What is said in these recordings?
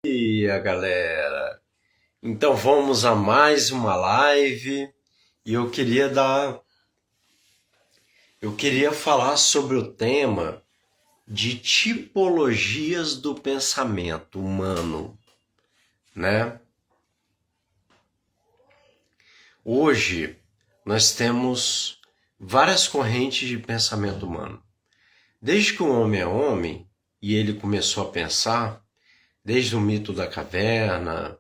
Dia, galera. Então vamos a mais uma live e eu queria falar sobre o tema de tipologias do pensamento humano, né? Hoje nós temos várias correntes de pensamento humano. Desde que o homem é homem e ele começou a pensar, desde o mito da caverna,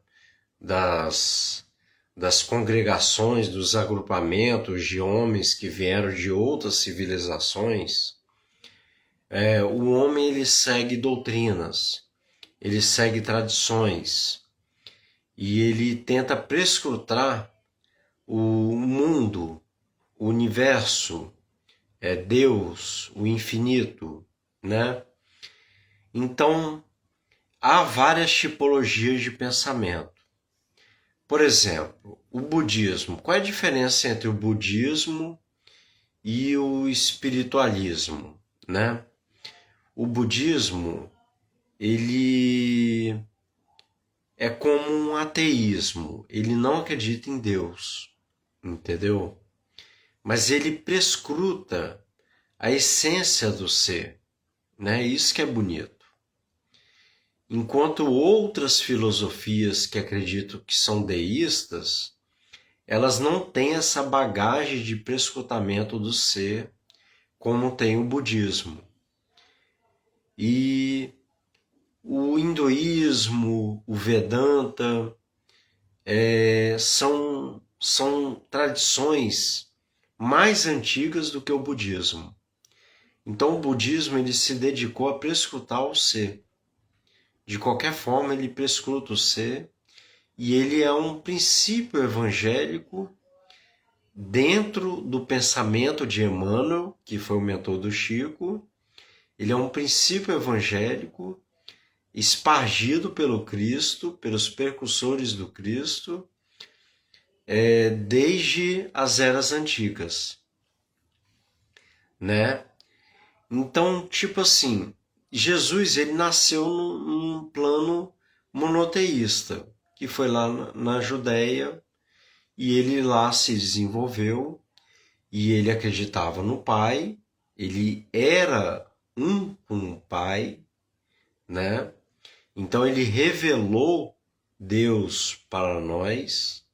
das, das congregações, dos agrupamentos de homens que vieram de outras civilizações, o homem ele segue doutrinas, ele segue tradições e ele tenta prescrutar o mundo, o universo, Deus, o infinito, né? Então, há várias tipologias de pensamento. Por exemplo, o budismo. Qual é a diferença entre o budismo e o espiritualismo, né? O budismo, ele é como um ateísmo. Ele não acredita em Deus, entendeu? Mas ele prescruta a essência do ser, né? Isso que é bonito. Enquanto outras filosofias que acreditam que são deístas, elas não têm essa bagagem de prescrutamento do ser como tem o budismo. E o hinduísmo, o Vedanta, são tradições mais antigas do que o budismo. Então o budismo ele se dedicou a prescrutar o ser. De qualquer forma, ele prescruta o ser e ele é um princípio evangélico dentro do pensamento de Emmanuel, que foi o mentor do Chico. Ele é um princípio evangélico espargido pelo Cristo, pelos precursores do Cristo, desde as eras antigas, né? Então, tipo assim, Jesus ele nasceu num plano monoteísta, que foi lá na Judéia, e ele lá se desenvolveu, e ele acreditava no Pai, ele era um com o Pai, né? Então ele revelou Deus para nós,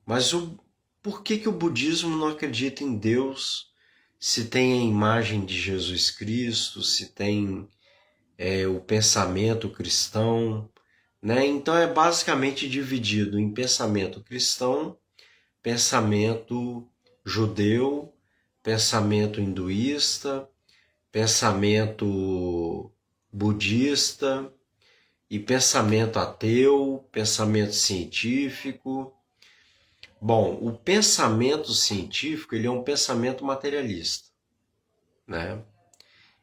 mas por que o budismo não acredita em Deus se tem a imagem de Jesus Cristo, se tem o pensamento cristão, né? Então é basicamente dividido em pensamento cristão, pensamento judeu, pensamento hinduísta, pensamento budista e pensamento ateu, pensamento científico. Bom, o pensamento científico ele é um pensamento materialista, né?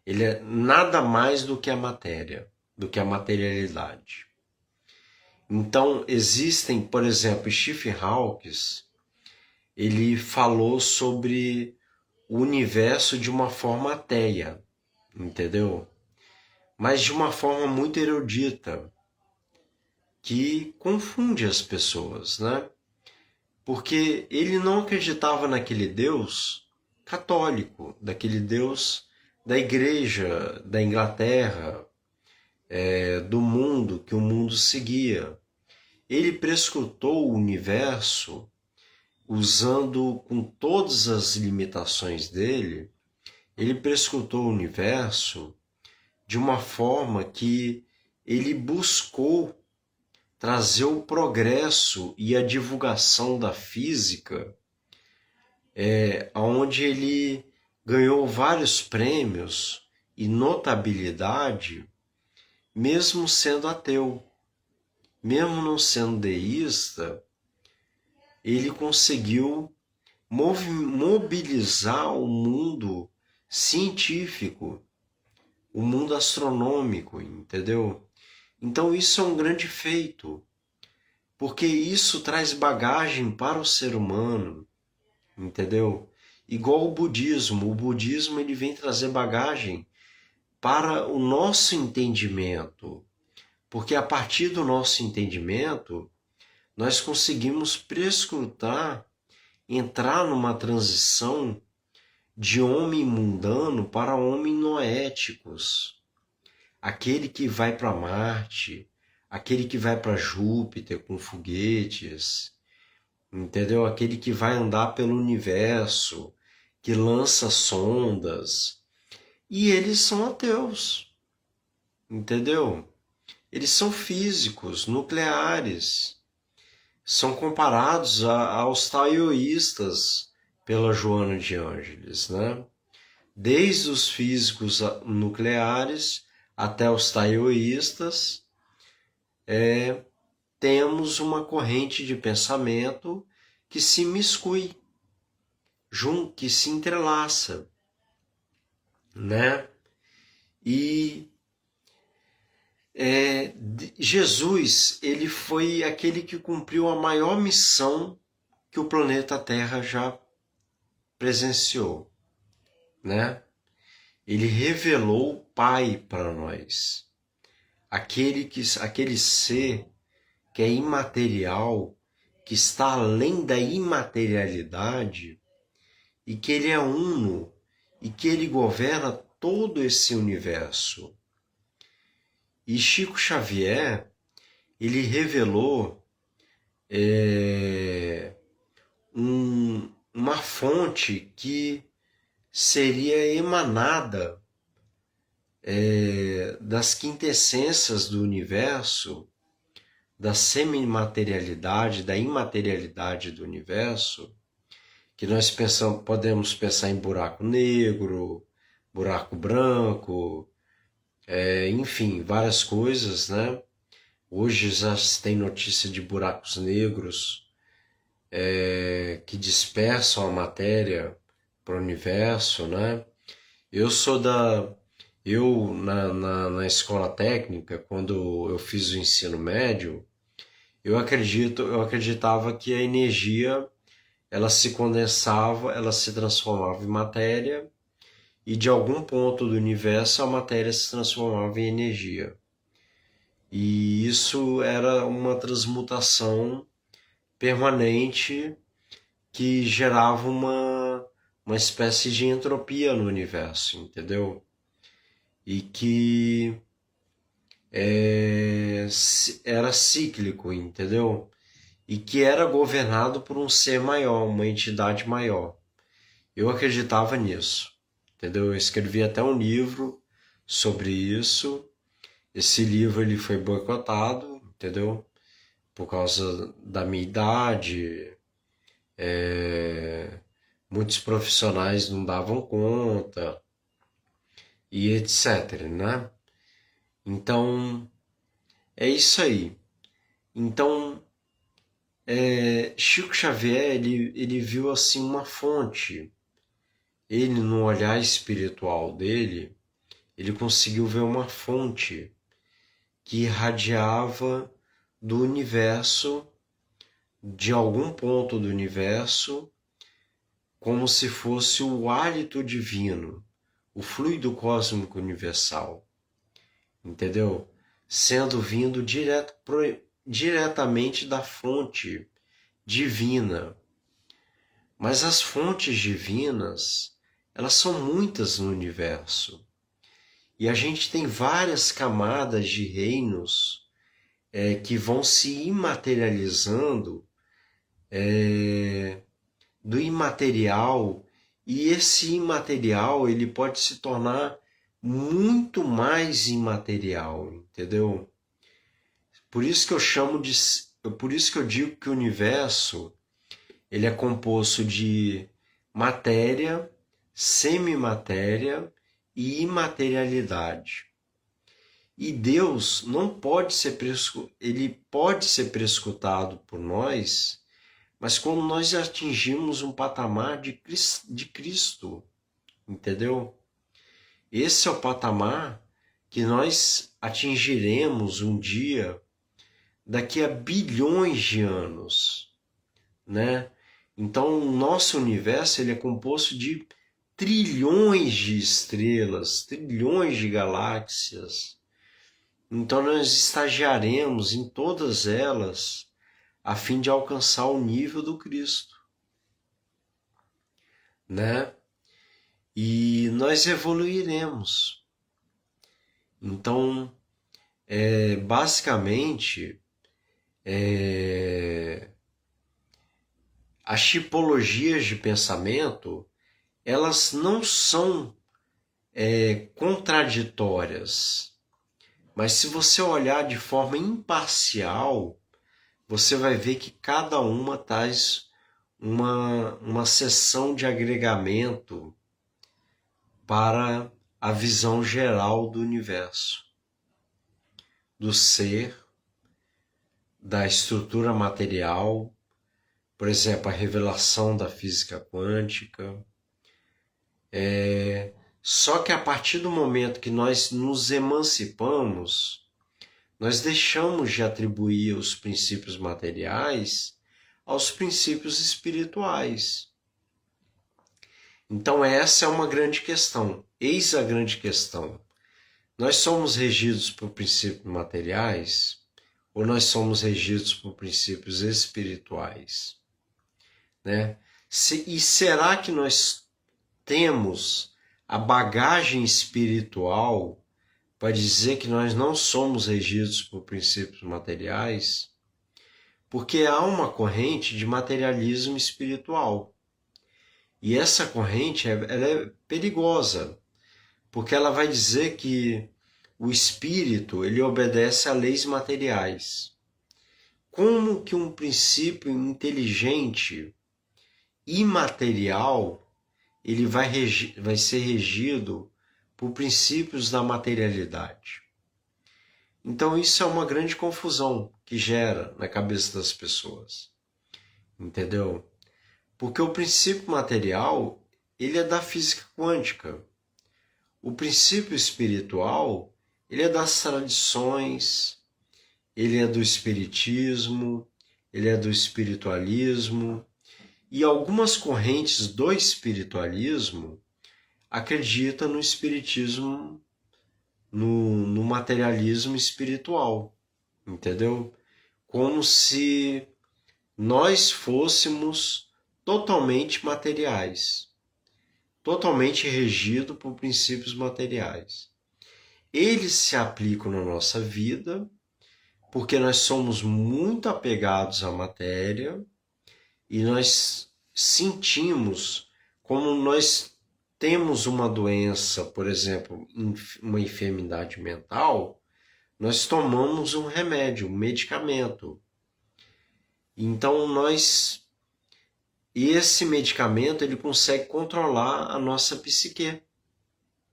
Ele é nada mais do que a matéria, do que a materialidade. Então existem, por exemplo, Stephen Hawking, ele falou sobre o universo de uma forma ateia, entendeu? Mas de uma forma muito erudita, que confunde as pessoas, né? Porque ele não acreditava naquele Deus católico, daquele Deus da igreja, da Inglaterra, do mundo, que o mundo seguia. Ele prescrutou o universo usando com todas as limitações dele, ele prescrutou o universo de uma forma que ele buscou trazer o progresso e a divulgação da física, onde ele ganhou vários prêmios e notabilidade, mesmo sendo ateu, mesmo não sendo deísta, ele conseguiu mobilizar o mundo científico, o mundo astronômico, entendeu? Então isso é um grande feito, porque isso traz bagagem para o ser humano, entendeu? Igual o budismo ele vem trazer bagagem para o nosso entendimento, Porque a partir do nosso entendimento, nós conseguimos prescrutar, entrar numa transição de homem mundano para homem noéticos. Aquele que vai para Marte, aquele que vai para Júpiter com foguetes, entendeu? Aquele que vai andar pelo universo, que lança sondas. E eles são ateus, entendeu? Eles são físicos, nucleares. São comparados aos taoístas pela Joana de Ângeles, né? Desde os físicos nucleares até os taoístas, temos uma corrente de pensamento que se miscui, que se entrelaça, né? E Jesus, ele foi aquele que cumpriu a maior missão que o planeta Terra já presenciou, né? Ele revelou o Pai para nós, aquele ser que é imaterial, que está além da imaterialidade e que ele é uno e que ele governa todo esse universo. E Chico Xavier, ele revelou uma fonte que seria emanada das quintessências do universo, da semimaterialidade, da imaterialidade do universo, que nós podemos pensar em buraco negro, buraco branco, enfim, várias coisas, né? Hoje já se tem notícia de buracos negros que dispersam a matéria para o universo, né? Na escola técnica, quando eu fiz o ensino médio, eu acreditava que a energia ela se condensava, ela se transformava em matéria e de algum ponto do universo a matéria se transformava em energia. E isso era uma transmutação permanente que gerava uma espécie de entropia no universo, entendeu? E que era cíclico, entendeu? E que era governado por um ser maior, uma entidade maior. Eu acreditava nisso, entendeu? Eu escrevi até um livro sobre isso. Esse livro ele foi boicotado, entendeu? Por causa da minha idade. Muitos profissionais não davam conta e etc, né? Então, é isso aí. Então, Chico Xavier, ele viu assim uma fonte. Ele, no olhar espiritual dele, ele conseguiu ver uma fonte que irradiava do universo, de algum ponto do universo, como se fosse o hálito divino, o fluido cósmico universal, entendeu? Sendo vindo diretamente da fonte divina. Mas as fontes divinas, elas são muitas no universo. E a gente tem várias camadas de reinos que vão se imaterializando do imaterial, e esse imaterial ele pode se tornar muito mais imaterial, entendeu? Por isso que por isso que eu digo que o universo ele é composto de matéria, semimatéria e imaterialidade. E Deus não pode ser ele pode ser prescrutado por nós, mas quando nós atingimos um patamar de Cristo, entendeu? Esse é o patamar que nós atingiremos um dia, daqui a bilhões de anos, né? Então, o nosso universo ele é composto de trilhões de estrelas, trilhões de galáxias. Então nós estagiaremos em todas elas a fim de alcançar o nível do Cristo, né? E nós evoluiremos. Então, basicamente, as tipologias de pensamento, elas não são contraditórias, mas se você olhar de forma imparcial, você vai ver que cada uma traz uma seção de agregamento para a visão geral do universo, do ser, da estrutura material, por exemplo, a revelação da física quântica. Só que a partir do momento que nós nos emancipamos, nós deixamos de atribuir os princípios materiais aos princípios espirituais. Então essa é uma grande questão. Eis a grande questão. Nós somos regidos por princípios materiais ou nós somos regidos por princípios espirituais, né? E será que nós temos a bagagem espiritual para dizer que nós não somos regidos por princípios materiais? Porque há uma corrente de materialismo espiritual. E essa corrente ela é perigosa, porque ela vai dizer que o espírito ele obedece a leis materiais. Como que um princípio inteligente, imaterial, ele vai ser regido por princípios da materialidade? Então isso é uma grande confusão que gera na cabeça das pessoas, entendeu? Porque o princípio material, ele é da física quântica. O princípio espiritual, ele é das tradições, ele é do espiritismo, ele é do espiritualismo, e algumas correntes do espiritualismo acreditam no espiritismo, no materialismo espiritual, entendeu? Como se nós fôssemos totalmente materiais, totalmente regido por princípios materiais. Eles se aplicam na nossa vida porque nós somos muito apegados à matéria e nós sentimos como nós temos uma doença, por exemplo, uma enfermidade mental, nós tomamos um remédio, um medicamento. Então esse medicamento ele consegue controlar a nossa psique,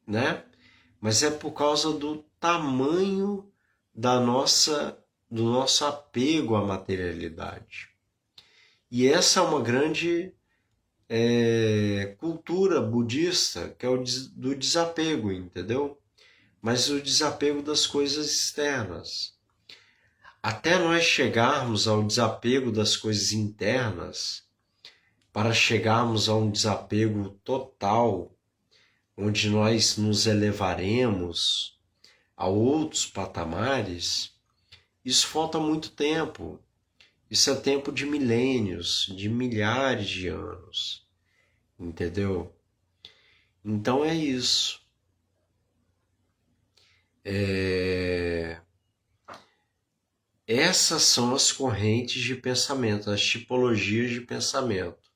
né? Mas é por causa do tamanho do nosso apego à materialidade. E essa é uma grande cultura budista, que é o do desapego, entendeu? Mas o desapego das coisas externas. Até nós chegarmos ao desapego das coisas internas, para chegarmos a um desapego total, onde nós nos elevaremos a outros patamares, isso falta muito tempo. Isso é tempo de milênios, de milhares de anos, entendeu? Então é isso. Essas são as correntes de pensamento, as tipologias de pensamento,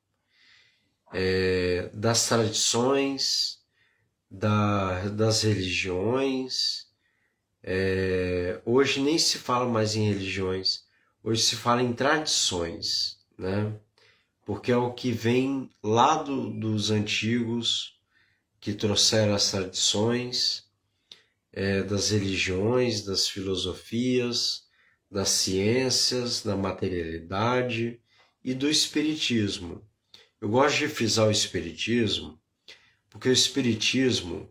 das tradições, das religiões. Hoje nem se fala mais em religiões, hoje se fala em tradições, né? Porque é o que vem lá dos antigos, que trouxeram as tradições, das religiões, das filosofias, das ciências, da materialidade e do espiritismo. Eu gosto de frisar o espiritismo, porque o espiritismo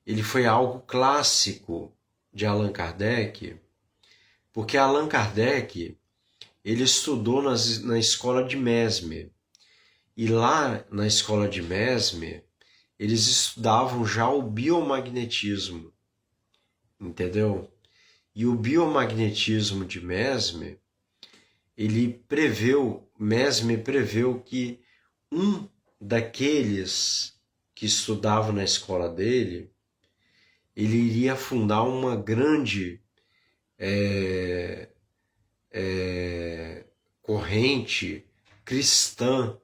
ele foi algo clássico de Allan Kardec, porque Allan Kardec ele estudou na escola de Mesmer, e lá na escola de Mesmer eles estudavam já o biomagnetismo, entendeu? E o biomagnetismo de Mesmer, Mesmer preveu que um daqueles que estudava na escola dele, ele iria fundar uma grande corrente cristã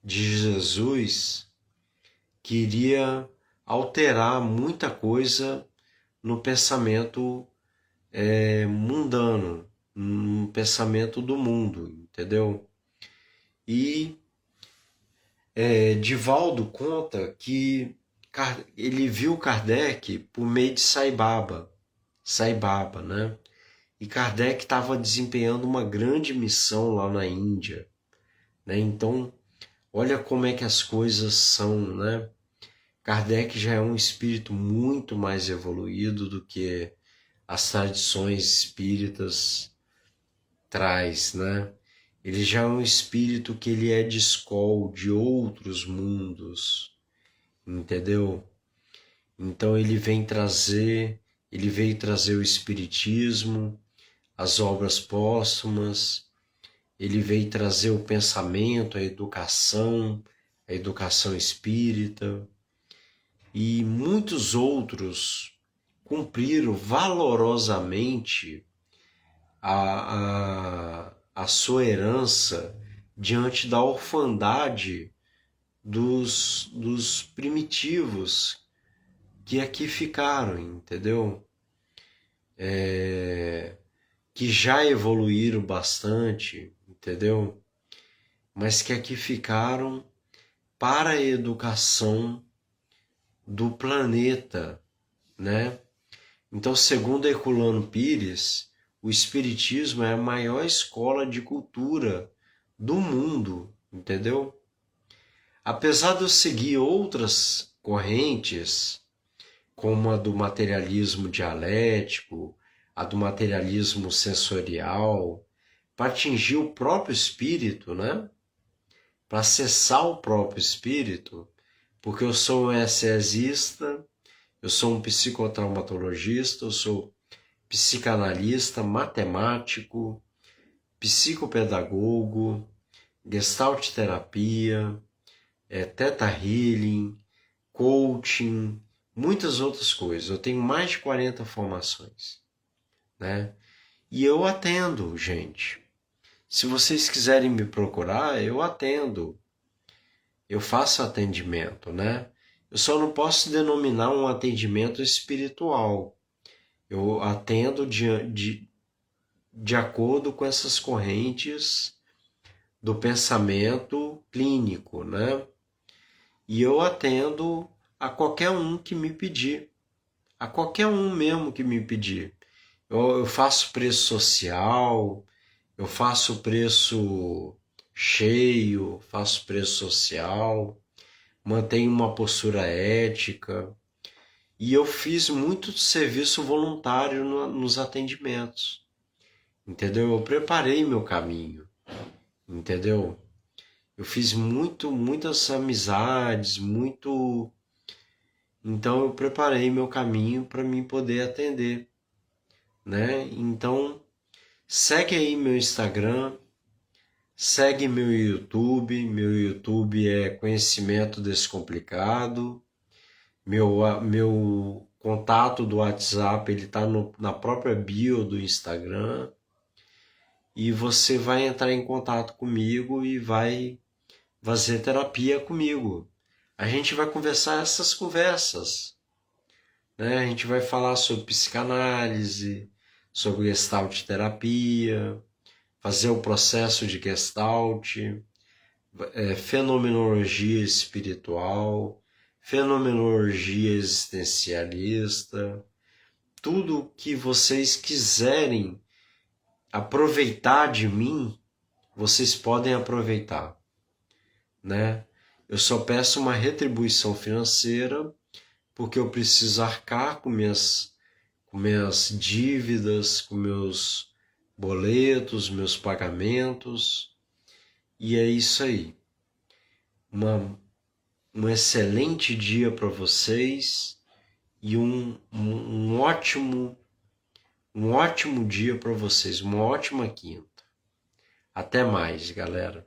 de Jesus, que iria alterar muita coisa no pensamento mundano, no pensamento do mundo, entendeu? E Divaldo conta que ele viu Kardec por meio de Sai Baba, né? E Kardec estava desempenhando uma grande missão lá na Índia, né? Então, olha como é que as coisas são, né? Kardec já é um espírito muito mais evoluído do que as tradições espíritas traz, né? Ele já é um espírito que ele é de escola de outros mundos, entendeu? Então ele veio trazer o espiritismo, as obras póstumas, ele veio trazer o pensamento, a educação espírita, e muitos outros cumpriram valorosamente a sua herança diante da orfandade dos primitivos que aqui ficaram, entendeu? Que já evoluíram bastante, entendeu? Mas que aqui ficaram para a educação do planeta, né? Então, segundo Herculano Pires, o Espiritismo é a maior escola de cultura do mundo, entendeu? Apesar de eu seguir outras correntes, como a do materialismo dialético, a do materialismo sensorial, para atingir o próprio espírito, né? Para acessar o próprio espírito, porque eu sou um exorcista, eu sou um psicotraumatologista, eu sou psicanalista, matemático, psicopedagogo, gestalt terapia, Theta Healing, coaching, muitas outras coisas. Eu tenho mais de 40 formações, né? E eu atendo, gente. Se vocês quiserem me procurar, eu atendo. Eu faço atendimento, né? Eu só não posso denominar um atendimento espiritual. Eu atendo de acordo com essas correntes do pensamento clínico, né? E eu atendo a qualquer um que me pedir, a qualquer um mesmo que me pedir. Eu faço preço social, eu faço preço cheio, faço preço social, mantenho uma postura ética. E eu fiz muito serviço voluntário nos atendimentos, entendeu? Eu preparei meu caminho, entendeu? Eu fiz muitas amizades, Então eu preparei meu caminho para mim poder atender, né? Então segue aí meu Instagram, segue meu YouTube é Conhecimento Descomplicado, meu contato do WhatsApp ele tá na própria bio do Instagram, e você vai entrar em contato comigo e vai fazer terapia comigo. A gente vai conversar essas conversas, né? A gente vai falar sobre psicanálise, sobre gestalt terapia, fazer o processo de gestalt, fenomenologia espiritual, fenomenologia existencialista, tudo que vocês quiserem aproveitar de mim, vocês podem aproveitar, né? Eu só peço uma retribuição financeira, porque eu preciso arcar com minhas dívidas, com meus boletos, meus pagamentos, e é isso aí. Um excelente dia para vocês e um ótimo dia para vocês, uma ótima quinta. Até mais, galera.